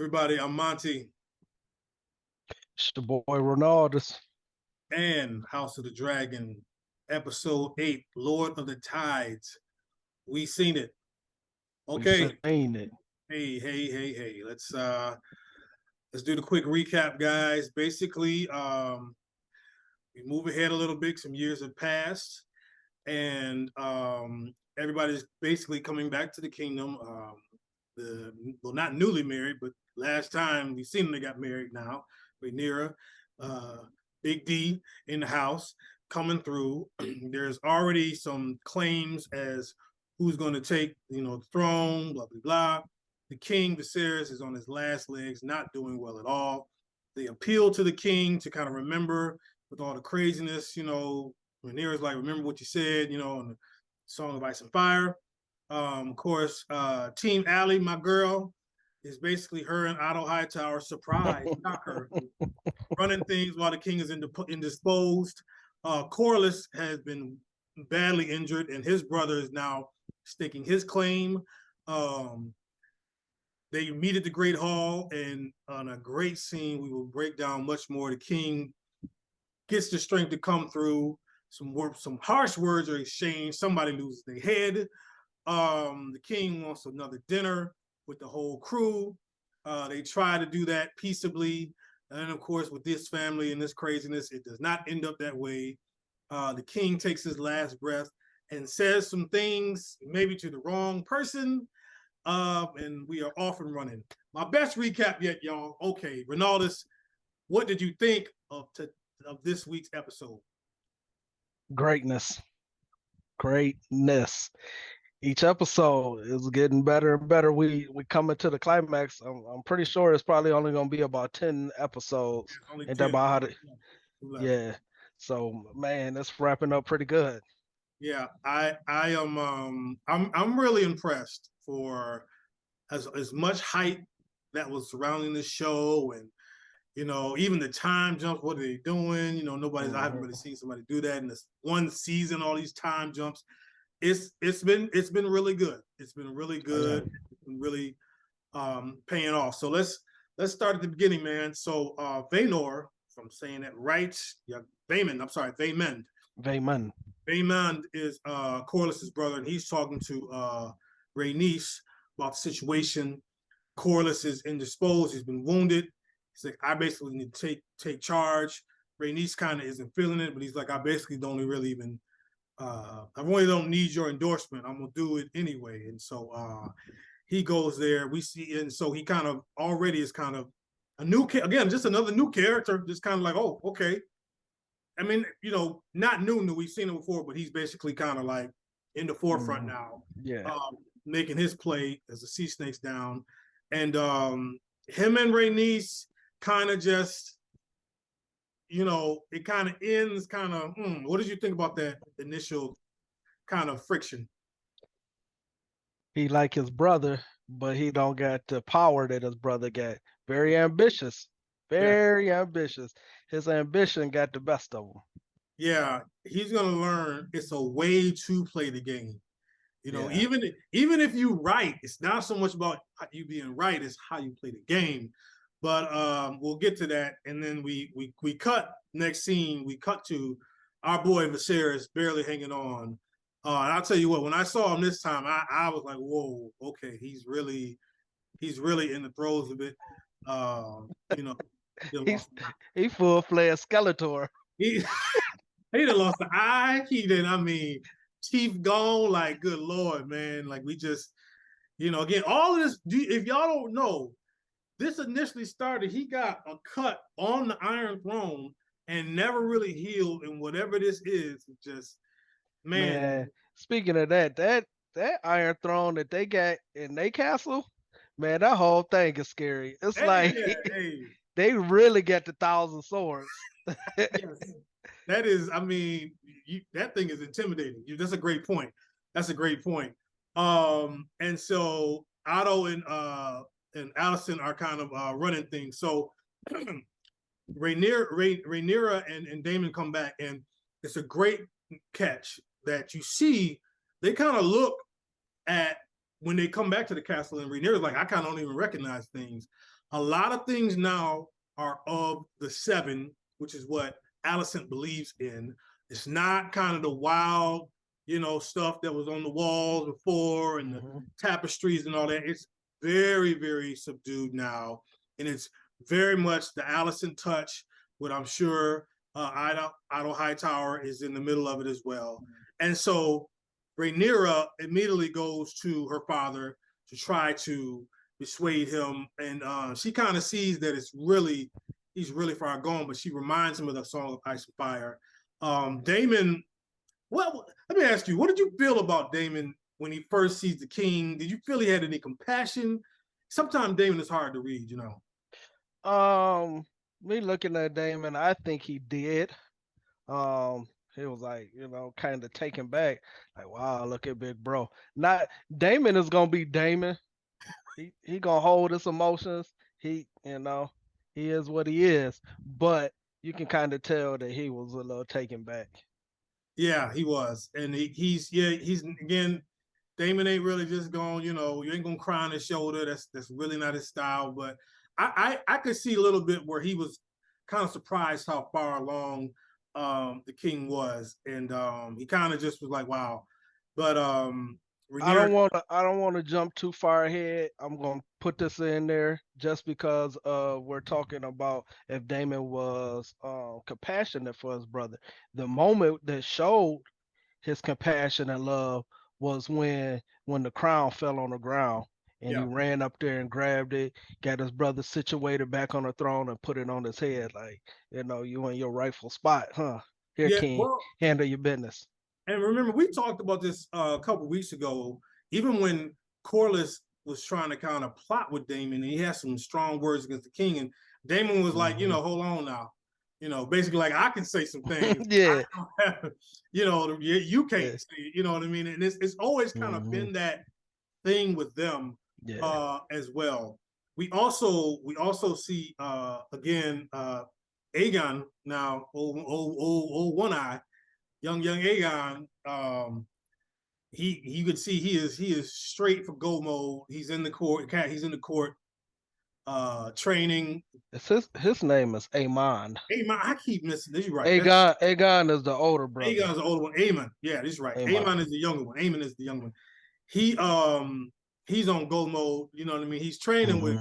Everybody, I'm Monty It's the boy Ronaldus. and House of the Dragon, episode 8, Lord of the Tides. We seen it. We Okay. saying it. Hey. Let's do the quick recap, guys. Basically, we move ahead a little bit. Some years have passed, and everybody's basically coming back to the kingdom. Not newly married, but last time we seen them, they got married now. Rhaenyra, uh, Big D in the house coming through. There's already some claims as who's going to take, the throne, blah, blah, blah. The king, Viserys, is on his last legs, not doing well at all. They appeal to the king to kind of remember with all the craziness, Rhaenyra's like, remember what you said, in the Song of Ice and Fire. Of course, Team Allie, my girl, is basically her and Otto Hightower surprise, shocker, running things while the king is indisposed. Corlys has been badly injured, and his brother is now staking his claim. They meet at the Great Hall, and on a great scene, we will break down much more. The king gets the strength to come through. Some harsh words are exchanged. Somebody loses their head. The king wants another dinner with the whole crew. They try to do that peaceably. And of course, with this family and this craziness, it does not end up that way. The king takes his last breath and says some things, maybe to the wrong person, and we are off and running. My best recap yet, y'all. Okay, Ronaldus, what did you think of this week's episode? Greatness. Greatness. Each episode is getting better and better. We coming to the climax. I'm pretty sure it's probably only gonna be about 10 episodes. Only And that 10. about how to Left. yeah. So man, it's wrapping up pretty good. Yeah, I am I'm really impressed for as much hype that was surrounding this show, and even the time jumps. What are they doing? I haven't really Mhm. seen somebody do that in this one season. All these time jumps. It's been really good. It's been really Oh yeah. good. It's been really paying off. So let's start at the beginning, man. So Vaynor, if I'm saying that right, yeah, Vaymond. I'm sorry, Vaymond. Vayman. Vaymond is Corliss's brother, and he's talking to Rhaenys about the situation. Corlys is indisposed. He's been wounded. He's like, I basically need to take charge. Rhaenys kind of isn't feeling it, but he's like, I basically don't really even I really don't need your endorsement. I'm gonna do it anyway. And so he goes there. We see, and so he kind of already is kind of a new again, just another new character, just kind of like, oh, okay. I mean, not new. We've seen him before, but he's basically kind of like in the forefront Mhm. now, Yeah. making his play as the sea snakes down, and him and Rhaenys kind of just, it kind of ends kind of. What did you think about that initial kind of friction? He like his brother, but he don't got the power that his brother got. Very ambitious. Yeah, Very ambitious. His ambition got the best of him. yeah, he's gonna learn it's a way to play the game. Yeah. Even if you right, it's not so much about you being right, it's how you play the game. But we'll get to that, and then we cut next scene. We cut to our boy Viserys barely hanging on. And I'll tell you what, when I saw him this time, I was like, whoa, okay, he's really in the throes of it. You know, he He's lost he full fledged Skeletor. he he done lost the eye. He did. I mean, teeth gone. Like, good lord, man. Like, we just, again, all of this. If y'all don't know, this initially started. He got a cut on the Iron Throne and never really healed. And whatever this is, just man. Man, speaking of that Iron Throne that they got in their castle, man, that whole thing is scary. It's Hey, like yeah, hey, they really got the thousand swords. yes, that is. I mean, that thing is intimidating. That's a great point. That's a great point. And so Otto and Allison are kind of running things. So Rhaenyra and Damon come back, and it's a great catch that you see. They kind of look at when they come back to the castle, and Rhaenyra's like, I kind of don't even recognize things. A lot of things now are of the seven, which is what Alicent believes in. It's not kind of the wild, stuff that was on the walls before and the tapestries and all that. It's very, very subdued now. And it's very much the Alicent touch, what I'm sure Idle Hightower is in the middle of it as well. And so Rhaenyra immediately goes to her father to try to dissuade him, and she kind of sees that he's really far gone, but she reminds him of the Song of Ice and Fire. Daemon, well, let me ask you, what did you feel about Daemon when he first sees the king? Did you feel he had any compassion? Sometimes Daemon is hard to read, Me looking at Damon, I think he did. He was like, kind of taken back, like, wow, look at big bro. Not Damon is gonna be Damon. He gonna hold his emotions. He is what he is. But you can kind of tell that he was a little taken back. Yeah, he was, and he's again. Damon ain't really just going, you ain't gonna cry on his shoulder. That's really not his style. But I could see a little bit where he was kind of surprised how far along the king was, and he kind of just was like, wow. But Rhaenyra, I don't want to jump too far ahead. I'm gonna put this in there just because we're talking about if Damon was compassionate for his brother. The moment that showed his compassion and love was when the crown fell on the ground and he yeah, ran up there and grabbed it, got his brother situated back on the throne and put it on his head, like, you in your rightful spot, huh? Here, yeah. king, Well, handle your business. and remember, we talked about this a couple weeks ago. Even when Corlys was trying to kind of plot with Daemon, and he had some strong words against the king, and Daemon was like, hold on now, basically like I can say some things. Yeah, You can't yeah, say it, you know what I mean? And it's always kind of hmm been that thing with them yeah. as well. We also see again Aegon now, old one eye, young Aegon. He you could see he is straight for go mode. He's in the court. He's in the court training. It's his name is Amon. Aemon, I keep missing this. You're right. That's Aegon is the older brother. Aegon's the older one. Aemon, yeah, this is right. Amon. Aemon is the younger one. Aemon is the young one. He's on go mode. You know what I mean? He's training with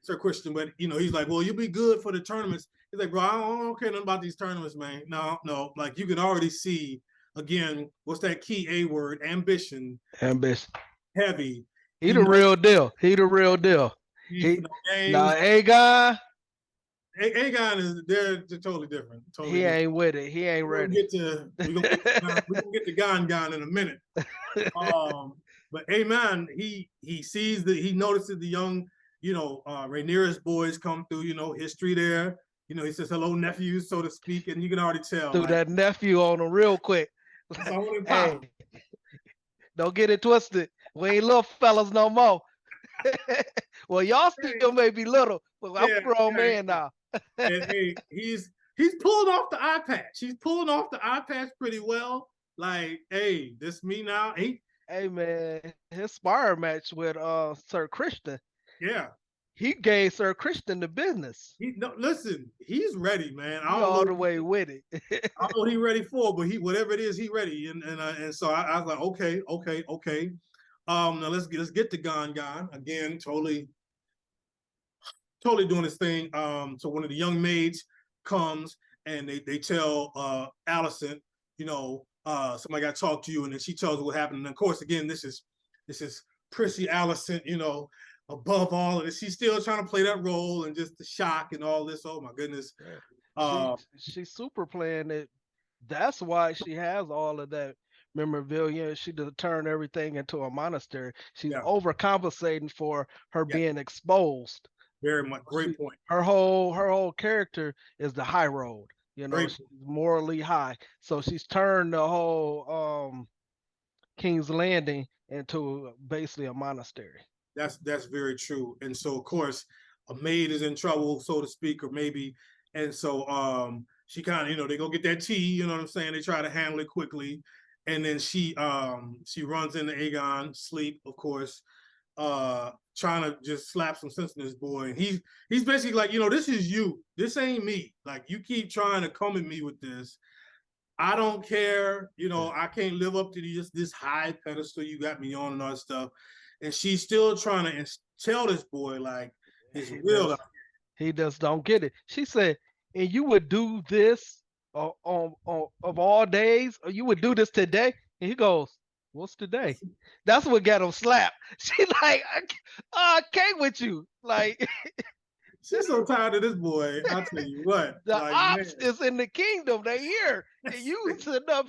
Sir Christian, but he's like, well, you'll be good for the tournaments. He's like, bro, I don't care nothing about these tournaments, man. No. Like you can already see again, what's that key A word? Ambition. Ambition. Heavy. He He the knows real deal. He the real deal. he's for He the games. Now Aegon, Aegon is they're totally different. Totally he different. ain't with it. He ain't We're gonna ready. get to Gon in a minute. But Amen, he notices the young, Rhaenyra's boys come through, history there. He says hello, nephews, so to speak, and you can already tell, Threw like, that nephew on him real quick. it's only Hey, popping. don't get it twisted. We ain't little fellas no more. Well, y'all Hey, still may be little, but I'm yeah, a grown yeah, man now. and hey, he's pulling off the eye patch. He's pulling off the eye patch pretty well. Like, hey, this me now. Hey man, his sparring match with Sir Christian, Yeah, he gave Sir Christian the business. no, listen, he's ready, man. He all the way with it. I don't know what he's ready for, but whatever it is, he ready. And so I was like, okay. Now let's get to Gon again. Totally doing his thing. So one of the young maids comes and they tell Alicent, somebody got to talk to you, and then she tells her what happened. And of course, again, this is prissy Alicent, above all of this, she's still trying to play that role and just the shock and all this. Oh my goodness. She's super playing it. That's why she has all of that memorabilia. She to turn everything into a monastery. She's Yeah, overcompensating for her yeah, being exposed. very much. Great point. Her whole character is the high road. Great. She's morally high. So she's turned the whole King's Landing into basically a monastery. That's very true. And so of course a maid is in trouble, so to speak, or maybe, and so she kind of, they go get that tea, you know what I'm saying? They try to handle it quickly. And then she runs into Aegon, sleep, of course. trying to just slap some sense in this boy. And he's basically like, you know, this is you. This ain't me. Like, you keep trying to come at me with this. I don't care. You know, I can't live up to this high pedestal you got me on and all that stuff. And she's still trying to tell this boy, like, it's real. He just don't get it. She said, and you would do this on of all days, or you would do this today? And he goes, what's today? That's what got him slapped. She like, I can't with you. Like, she's so tired of this boy. I'll tell you what. The like, ops is in the kingdom. They here. And you sitting up.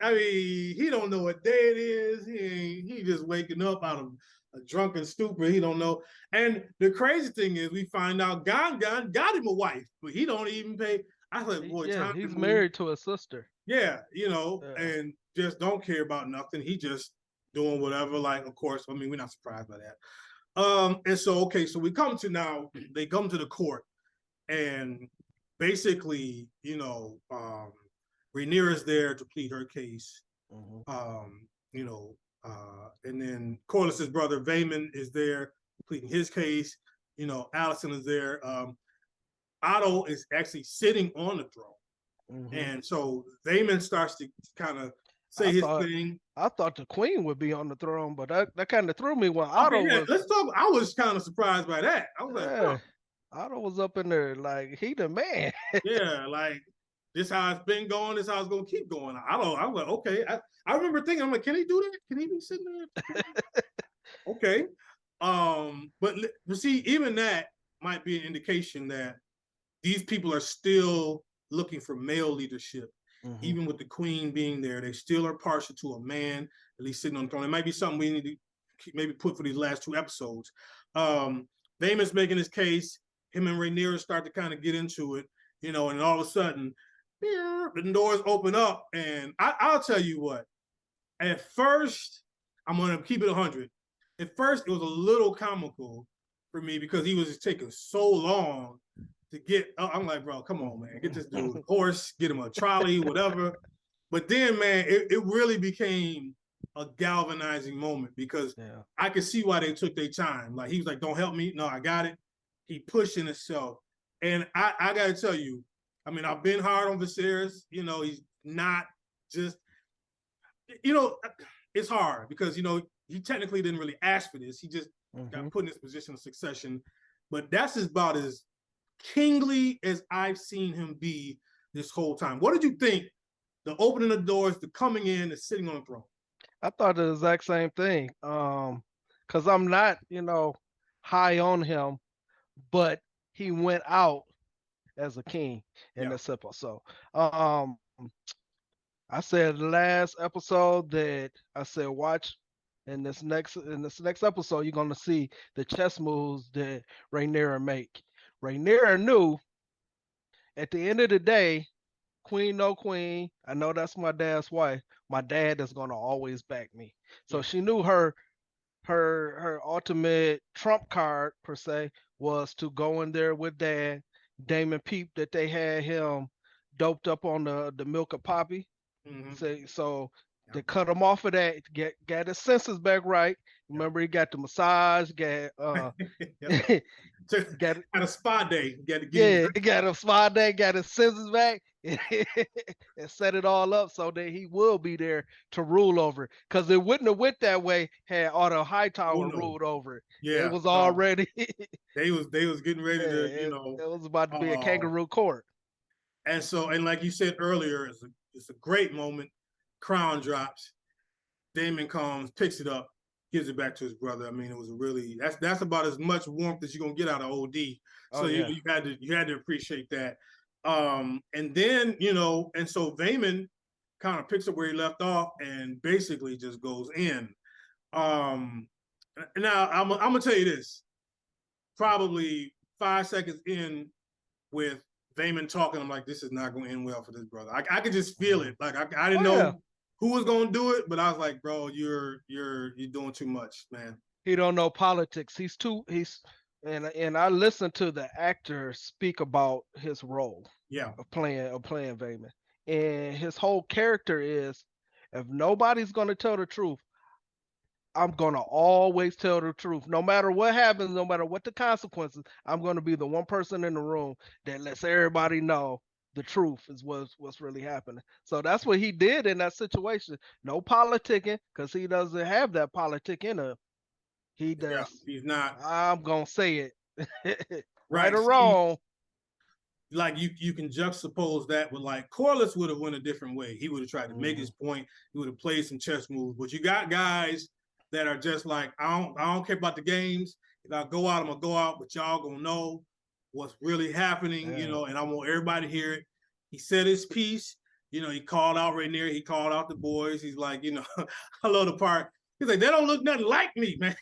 I mean, he don't know what day it is. He just waking up out of a drunken stupor. He don't know. And the crazy thing is, we find out God got him a wife, but he don't even pay. I was like, boy, yeah, he's married to a sister. Yeah, you know, and just don't care about nothing. He just doing whatever. Like, of course, I mean, we're not surprised by that. And so, okay, so we come to now, they come to the court, and basically, you know, Rhaenyra is there to plead her case. You know, and then Corliss's brother Vaemon is there pleading his case. You know, Allison is there. Otto is actually sitting on the throne. And so Vaemon starts to kind of say his thing. I thought the queen would be on the throne, but that kind of threw me when Otto was. Let's talk. I was kind of surprised by that. I was like, oh. Otto was up in there like he the man. Yeah, like this how it's been going. This how it's gonna keep going. I was like, okay. I remember thinking, I'm like, can he do that? Can he be sitting there? Okay. But see, even that might be an indication that these people are still looking for male leadership. Even with the queen being there, they still are partial to a man, at least sitting on the throne. It might be something we need to maybe put for these last two episodes. Vaemon's making his case. Him and Rhaenyra start to kind of get into it, you know, and all of a sudden, the doors open up. And I'll tell you what, at first, I'm going to keep it 100. At first, it was a little comical for me because he was just taking so long to get. I'm like, bro, come on, man, get this dude a horse, get him a trolley, whatever. But then, man, it really became a galvanizing moment because I could see why they took their time. Like, he was like, don't help me. No, I got it. He pushing himself. And I got to tell you, I mean, I've been hard on Viserys. You know, he's not just, you know, it's hard because, you know, he technically didn't really ask for this. He just got put in this position of succession. But that's about as kingly as I've seen him be this whole time. What did you think? The opening of the doors, the coming in, the sitting on the throne. I thought the exact same thing. Because I'm not, you know, high on him, but he went out as a king in this episode. I said last episode that I said watch in this next episode, you're gonna see the chess moves that Rhaenyra make. Rhaenyra knew at the end of the day, queen, no queen, I know that's my dad's wife. My dad is gonna always back me. So she knew her ultimate trump card per se was to go in there with dad. Damon peeped that they had him doped up on the milk of Poppy. So they cut him off of that, got his senses back right. Remember, he got the massage, got a spa day. He got a spa day, got his senses back, and set it all up so that he will be there to rule over it. Because it wouldn't have went that way had Otto Hightower ruled over it. Yeah, it was already. they was getting ready to, you know. It was about to be a kangaroo court. And so, and like you said earlier, it's a great moment. Crown drops. Damon comes, picks it up, gives it back to his brother. I mean, it was that's about as much warmth as you're gonna get out of OD. So you had to appreciate that. And then, you know, and so Vaemon kind of picks up where he left off and basically just goes in. Now I'm gonna tell you this. Probably 5 seconds in with Vaemon talking, I'm like, this is not going to end well for this brother. I could just feel it. Like I didn't know who was going to do it, but I was like, bro, you're doing too much, man. He don't know politics. And I listened to the actor speak about his role. Of playing Vaemon. And his whole character is, if nobody's going to tell the truth, I'm gonna always tell the truth, no matter what happens, no matter what the consequences. I'm gonna be the one person in the room that lets everybody know the truth is what's really happening. So that's what he did in that situation. No politicking, because he doesn't have that politic in him. He Yeah, does. he's not I'm gonna say it, right right. or See, wrong. like you can juxtapose that with like Corliss would have went a different way. He would have tried to make his Mhm. point. He would have played some chess moves. But you got guys that are just like, I don't care about the games. If I go out, I'm gonna go out, but y'all gonna know what's really happening, Yeah. and I want everybody to hear it. He said his piece. He called out Rainier. He called out the boys. He's like, I love the part. He's like, they don't look nothing like me, man.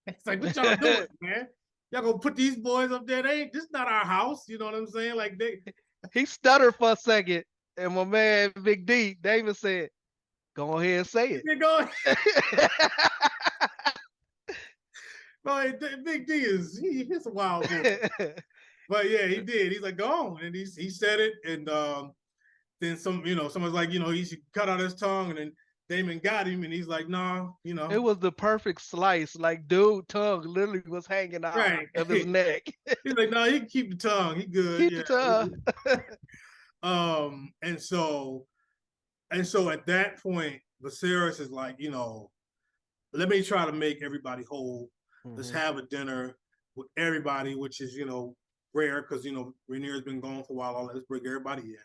It's like, what y'all doing, man? Y'all gonna put these boys up there? This not our house. You know what I'm saying? Like He stuttered for a second, and my man Big D David said, "Go ahead and say they go. it." Well, Big D he's a wild boy. But yeah, he did. He's like, go on, and he said it, and then someone's like, he should cut out his tongue, and then Damon got him, and he's like, nah, It was the perfect slice. Like, dude, tongue literally was hanging out right. of his neck. He's like, no, he can keep the tongue. He good. Keep the Yeah. tongue. And so at that point, Viserys is like, let me try to make everybody whole. Let's Mhm. have a dinner with everybody, which is, rare because, Rainier's been gone for a while. Let's bring everybody in.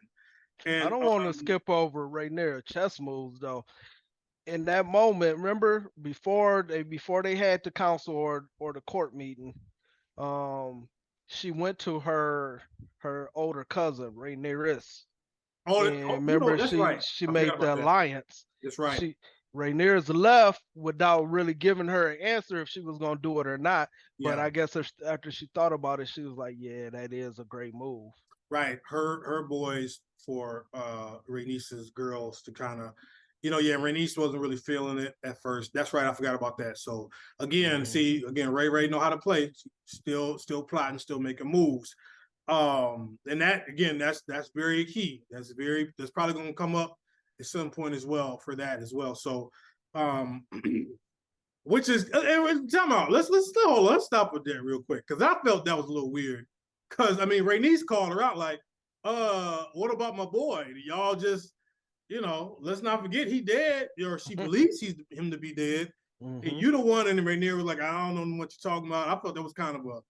I And don't want to skip over right near chess moves though. In that moment, remember before they had the council or the court meeting, um, she went to her older cousin, Rhaenyra. And remember, that's she right. she I forgot made about the that. alliance. That's right. She Rhaenyra's left without really giving her an answer if she was gonna do it or not. But Yeah, I guess after she thought about it, she was like, "Yeah, that is a great move." right. Her boys for Rhaenys's girls to kind of, yeah, Rhaenys wasn't really feeling it at first. That's right. I forgot about that. So again, Mhm. Ray know how to play. Still plotting, still making moves. And that again, that's very key. That's probably going to come up at some point as well for that as well. So, which is time out. Let's stop with that real quick because I felt that was a little weird. Because I mean, Rhaenys called her out like, what about my boy? Y'all just, let's not forget he dead, or she believes him to be dead. And Mhm. you the one, and Rhaenyra was like, I don't know what you're talking about. I thought that was kind of a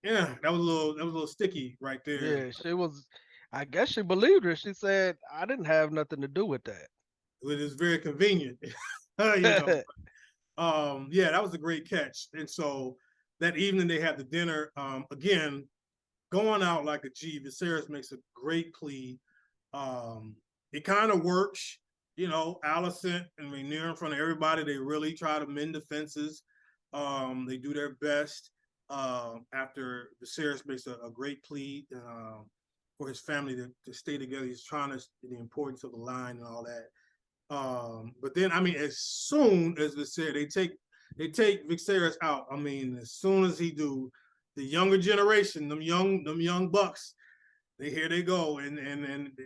yeah, that was a little sticky right there. Yeah, she was. I guess she believed her. She said, "I didn't have nothing to do with that." It is very convenient, you know. Yeah, that was a great catch. And so that evening they had the dinner. Again, going out like a G. Viserys makes a great plea. It kind of works, Alicent and Rhaenyra in front of everybody. They really try to mend the fences. They do their best. After Viserys makes a great plea for his family to stay together, he's trying to the importance of the line and all that. But then, I mean, as soon as Viserys, they take Viserys out. I mean, as soon as he do, the younger generation, them young bucks, here they go, and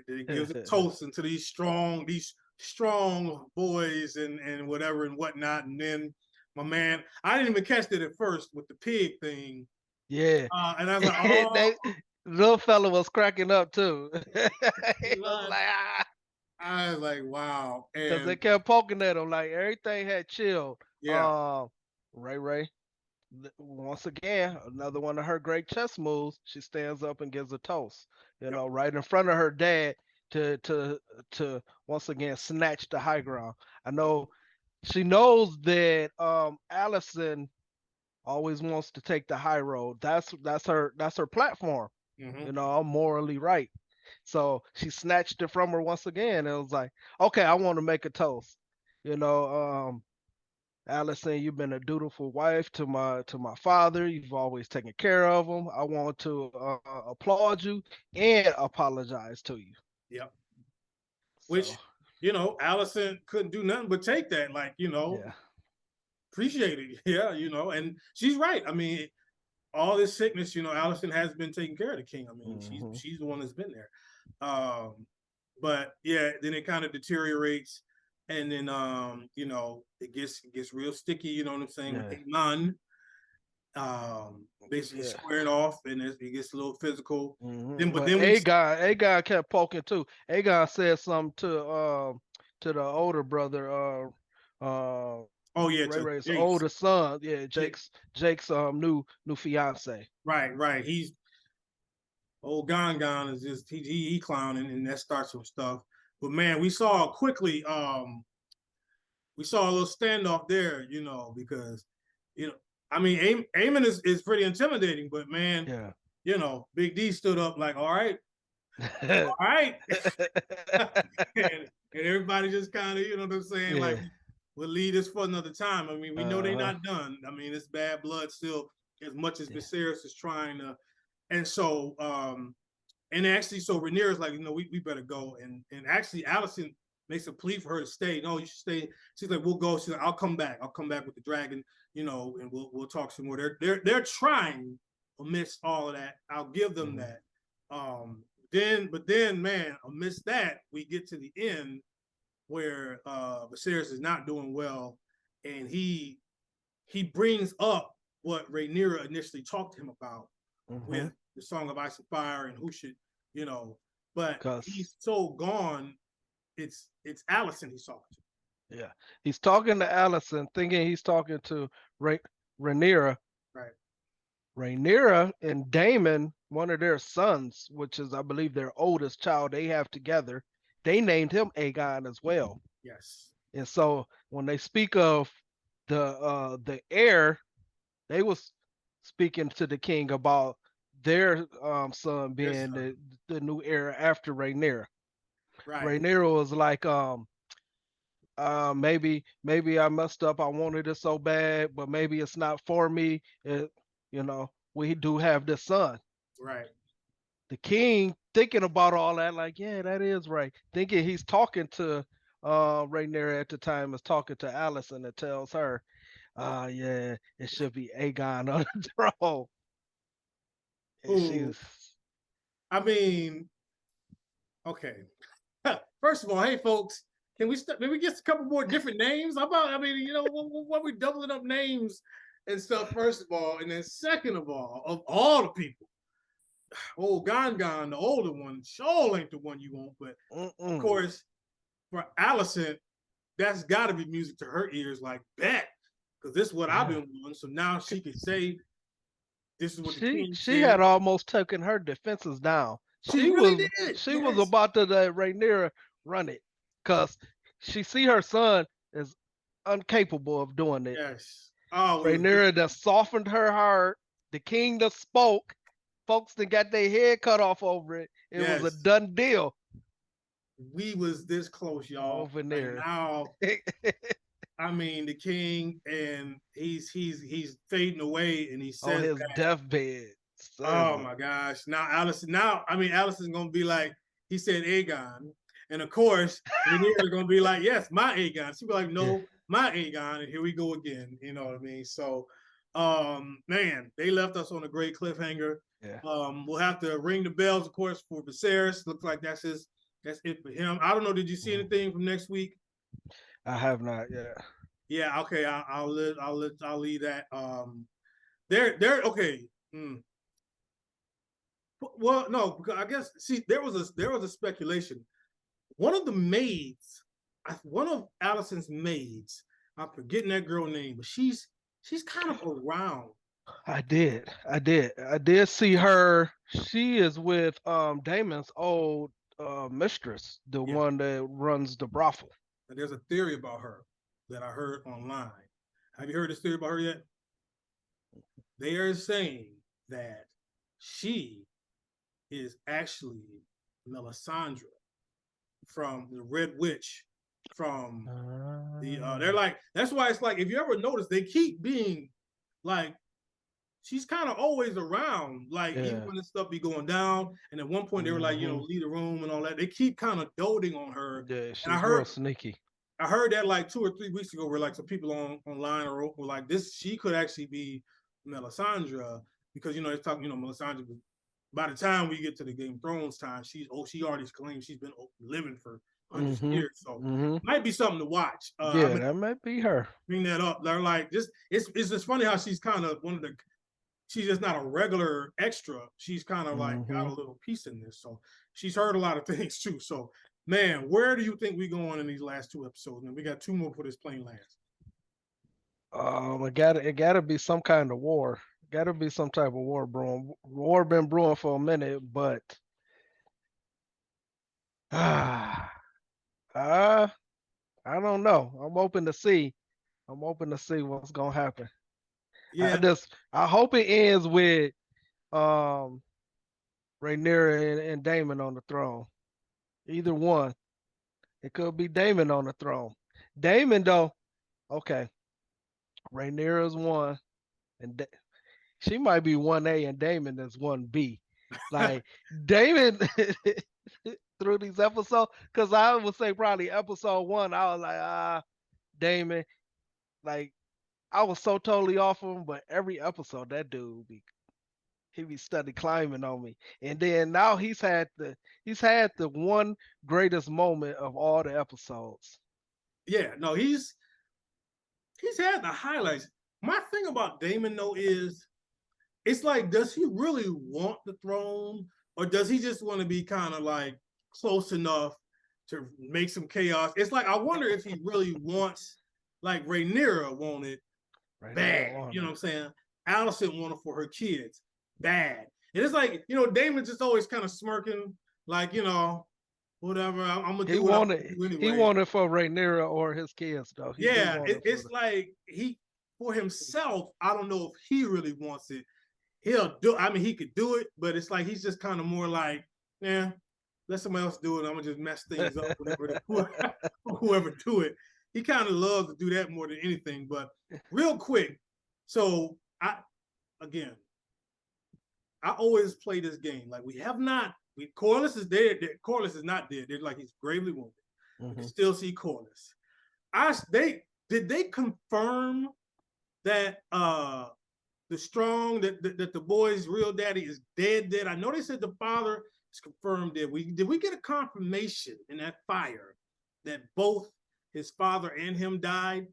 they give a toast into these strong boys and whatever and whatnot. And then my man, I didn't even catch that at first with the pig thing, Yeah, and I was like, oh, they little fella was cracking up too. He was like, ah, I was like, wow, because they and kept poking at him like everything had chilled. yeah, Um, Ray, once again, another one of her great chess moves. She stands up and gives a toast, yep, right in front of her dad to once again snatch the high ground. I know she knows that Allison always wants to take the high road. That's her platform. mm-hmm. I'm morally right. So she snatched it from her once again. And it was like, okay, I want to make a toast. You know, Allison, you've been a dutiful wife to my father. You've always taken care of him. I want to applaud you and apologize to you. Yep. So Which Allison couldn't do nothing but take that, like yeah. appreciate it, yeah, and she's right. I mean, all this sickness, Allison has been taking care of the king. I mean, she's Hmm. she's the one that's been there. But yeah, then it kind of deteriorates, and then it gets real sticky. You know what I'm saying? With Yeah. Iman, basically Yeah. squaring off, and it gets a little physical. Then, but But then we, A guy kept poking too. A guy said something to the older brother, oh yeah, Ray to Ray's Jace, older son. Yeah, yeah, Jake's new fiance. right. He's old Gon is just he clowning, and that starts some stuff. But man, we saw a little standoff there, because you know, I mean, Eamon is pretty intimidating, but man, Yeah. Big D stood up like, all right, and everybody just kind of, you know what I'm saying, like, Yeah. we'll leave this for another time. I mean, we know they're Uh-huh. not done. I mean, it's bad blood still, as much as Yeah. Viserys is trying to, and so, and actually, so Rhaenyra's like, we better go, and actually, Allison makes a plea for her to stay. No, you should stay. She's like, we'll go. She's like, I'll come back. I'll come back with the dragon, and we'll talk some more. They're trying amidst all of that. I'll give them Mhm. that. But then, man, amidst that, we get to the end where Viserys is not doing well, and he brings up what Rhaenyra initially talked to him about with Mhm. the Song of Ice and Fire and who should, you know, but Cause he's so gone. It's Allison he's talking to. yeah, he's talking to Allison, thinking he's talking to Rhaenyra. Right. Rhaenyra and Daemon, one of their sons, which is I believe their oldest child they have together, they named him Aegon as well. Yes. And so when they speak of the heir, they was speaking to the king about their son Yes. being the new heir after Rhaenyra. Right. Rhaenyra was like, maybe I messed up. I wanted it so bad, but maybe it's not for me. We do have this son. Right. The king thinking about all that, like, yeah, that is right. Thinking he's talking to Rhaenyra at the time is talking to Allison and tells her, yeah, it should be Aegon on the throne. And Who? she's I mean, okay. First of all, hey folks, can we maybe get a couple more different names? How about? I mean, what we doubling up names and stuff? First of all, and then second of all the people, old Gon, the older one, sure ain't the one you want. But of mm-mm. course, for Allison, that's got to be music to her ears. Like bet, because this is what I've Yeah. been doing. So now she can say, "This is what the She king she said." had almost taken her defenses down. She She really was did. she was Yes, about to let Rhaenyra run it, cause she see her son is incapable of doing it. yes. Oh, it was Rhaenyra that softened her heart. The king that spoke. Folks that got their head cut off over it. It was a yes. done deal We was this close, y'all. over Like there. now, I mean, the king, and he's fading away, and he On says his that. deathbed. Says Oh it. my gosh! Now Allison, Allison's gonna be like, he said Aegon, and of course Rhaenyra's gonna be like, yes, my Aegon. She'll be like, Yeah, no, my Aegon, and here we go again. You know what I mean? So, man, they left us on a great cliffhanger. yeah. We'll have to ring the bells, of course, for Viserys. Looks like that's it for him. I don't know. Did you see Mhm. anything from next week? I have not yet. Yeah, okay. I'll leave that. They're okay. Well, no, because I guess see there was a speculation. One of the maids, one of Allison's maids, I'm forgetting that girl name, but she's kind of around. I did see her. She is with Damon's old mistress, the Yeah, one that runs the brothel. and there's a theory about her that I heard online. Have you heard this theory about her yet? They are saying that she is actually Melisandre from the Red Witch from they're like, that's why it's like, if you ever notice, they keep being like, she's kind of always around, like even Yeah. when this stuff be going down, and at one point they were like, Hmm. leave the room and all that. They keep kind of doting on her. Yeah, And i she's real heard sneaky. i heard that like 2 or 3 weeks ago, where like some people online were like, this, she could actually be Melisandre, because they're talking, Melisandre by the time we get to the Game of Thrones time, she already claimed she's been living for hundreds of years. So might be something to watch. Yeah, that might be her. Bring that up. They're like just it's just funny how she's kind of she's just not a regular extra. She's kind of like got a little piece in this. So she's heard a lot of things too. So man, where do you think we going in these last 2 episodes? And we got 2 more for this plane lands. It gotta be some kind of war. Gotta be some type of war brewing. War been brewing for a minute, but I don't know. I'm open to see. I'm open to see what's gonna happen. Yeah. I hope it ends with Rhaenyra and Daemon on the throne. Either one. It could be Daemon on the throne. Daemon though, okay. Rhaenyra's one, and she might be 1A and Daemon is 1B. Like Daemon through these episodes, because I would say probably episode 1, I was like, Daemon, like I was so totally off of him, but every episode that dude he be steady climbing on me. And then now he's had the one greatest moment of all the episodes. Yeah, no, he's had the highlights. My thing about Daemon though is it's like, does he really want the throne, or does he just want to be kind of like close enough to make some chaos? It's like I wonder if he really wants, like Rhaenyra wanted bad. You know what I'm saying? Alicent wanted for her kids bad, and it's like, you know, Damon's just always kind of smirking, like, you know, whatever. I'm gonna do what I do anyway. He wanted for Rhaenyra or his kids though. It's like he for himself. I don't know if he really wants it. He'll do. I mean, he could do it, but it's like he's just kind of more like, yeah, let somebody else do it. I'm gonna just mess things up. Whoever do it, he kind of loves to do that more than anything. But real quick, so I always play this game like we have not. Corlys is dead. Corlys is not dead. They're like he's gravely wounded. We can still see Corlys. Did they confirm that the strong that the boy's real daddy is dead? I know they said the father is confirmed dead. Did we get a confirmation in that fire that both his father and him died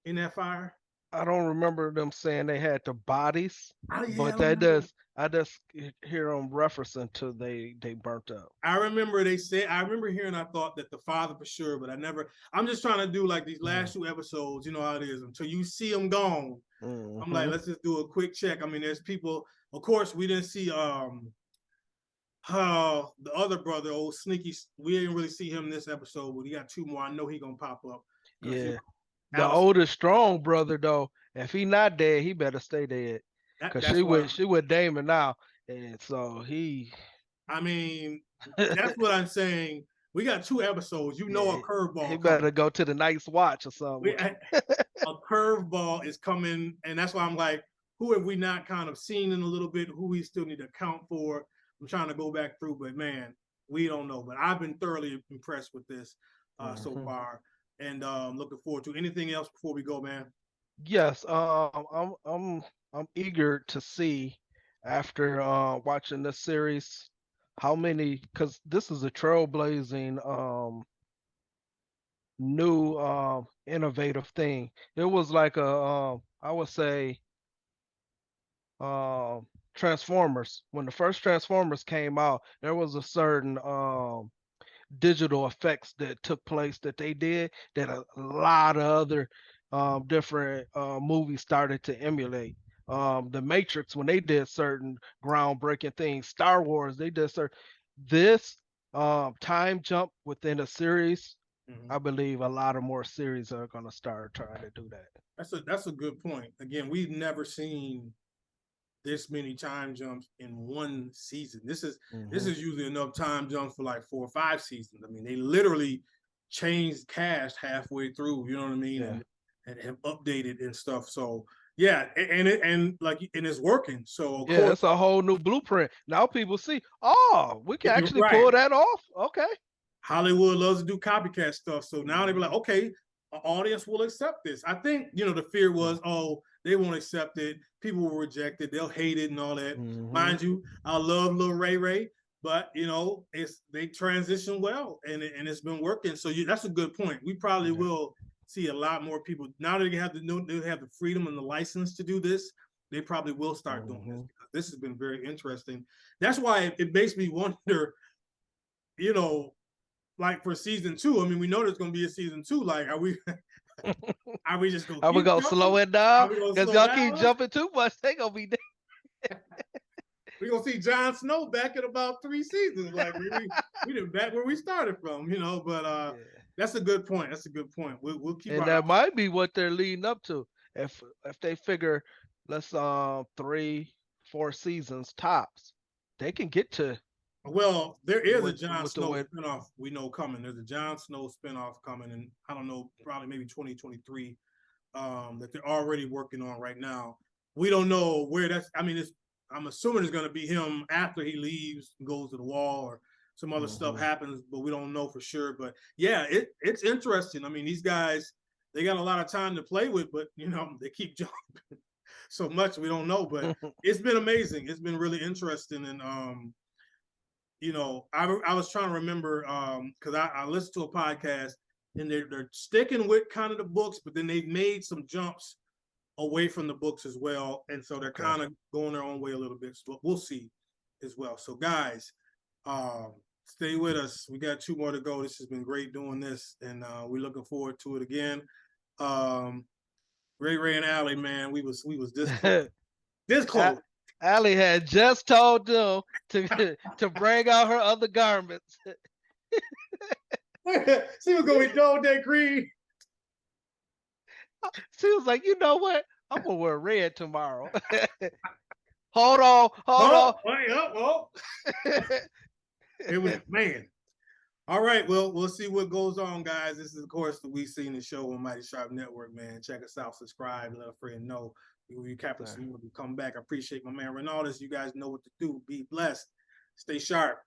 in that fire? I don't remember them saying they had the bodies, but I just hear them referencing to they burnt up. I remember hearing, I thought that the father for sure, but I'm just trying to do like these last 2 episodes, you know how it is, until you see them gone. I'm like, let's just do a quick check. I mean, there's people, of course, we didn't see the other brother, old Sneaky, we didn't really see him this episode, but he got 2 more. I know he gonna pop up. Yeah. You know, the oldest strong brother though, if he not dead, he better stay dead. Because she with Daemon now. And so I mean, that's what I'm saying. We got 2 episodes. You know, a curveball. He better go to the Night's Watch or something. A curveball is coming, and that's why I'm like, who have we not kind of seen in a little bit? Who we still need to account for? I'm trying to go back through, but man, we don't know. But I've been thoroughly impressed with this so far, and looking forward to anything else before we go, man. Yes, I'm eager to see after watching this series how many, because this is a trailblazing new innovative thing. It was like I would say Transformers. When the first Transformers came out, there was a certain digital effects that took place that they did that a lot of other different movies started to emulate. The Matrix, when they did certain groundbreaking things, Star Wars, they did certain. This time jump within a series, I believe a lot of more series are going to start trying to do that. That's a good point. Again, we've never seen this many time jumps in one season. This is usually enough time jumps for like 4 or 5 seasons. I mean, they literally changed cast halfway through, you know what I mean, and have updated and stuff. So yeah, and it's working. So yeah, it's a whole new blueprint. Now people see, we can actually pull that off. Okay. Hollywood loves to do copycat stuff. So now they be like, okay, an audience will accept this. I think, you know, the fear was, They won't accept it. People will reject it. They'll hate it and all that. Mm-hmm. Mind you, I love Lil Ray Ray, but they transition well, and it's been working. So that's a good point. We probably will see a lot more people now that they have the freedom and the license to do this. They probably will start doing this because this has been very interesting. That's why it makes me wonder, like for season 2. I mean, we know there's going to be a season 2. Like, are we just going to Are we gonna slow it down? Because y'all keep jumping too much, they gonna be dead. We're gonna see Jon Snow back in about 3 seasons. Like we didn't back where we started from, but that's a good point. That's a good point. We'll keep and that might be what they're leading up to. If they figure let's 3-4 seasons tops, they can get to. Well, there is a Jon Snow spinoff we know coming. There's a Jon Snow spinoff coming, and I don't know, probably maybe 2023, that they're already working on right now. We don't know where that's. I mean, I'm assuming it's going to be him after he leaves and goes to the wall, or some other stuff happens, but we don't know for sure. But yeah, it's interesting. I mean, these guys, they got a lot of time to play with, but they keep jumping so much we don't know. But it's been amazing. It's been really interesting, and I was trying to remember because I listened to a podcast, and they're sticking with kind of the books, but then they've made some jumps away from the books as well, and so they're kind of going their own way a little bit. So we'll see as well. So guys, stay with us. We got 2 more to go. This has been great doing this, and we're looking forward to it again. Ray and Allie, man, we was this close. This close. Allie had just told them to bring out her other garments. She was gonna be gold that green. She was like, you know what? I'm gonna wear red tomorrow. Hold on. It was, man. All right, well, we'll see what goes on, guys. This is, of course, the We Seen the Show on Mighty Sharp Network, man. Check us out, subscribe, let a friend know. We captain some more to come back. I appreciate my man Ronaldus. You guys know what to do. Be blessed. Stay sharp.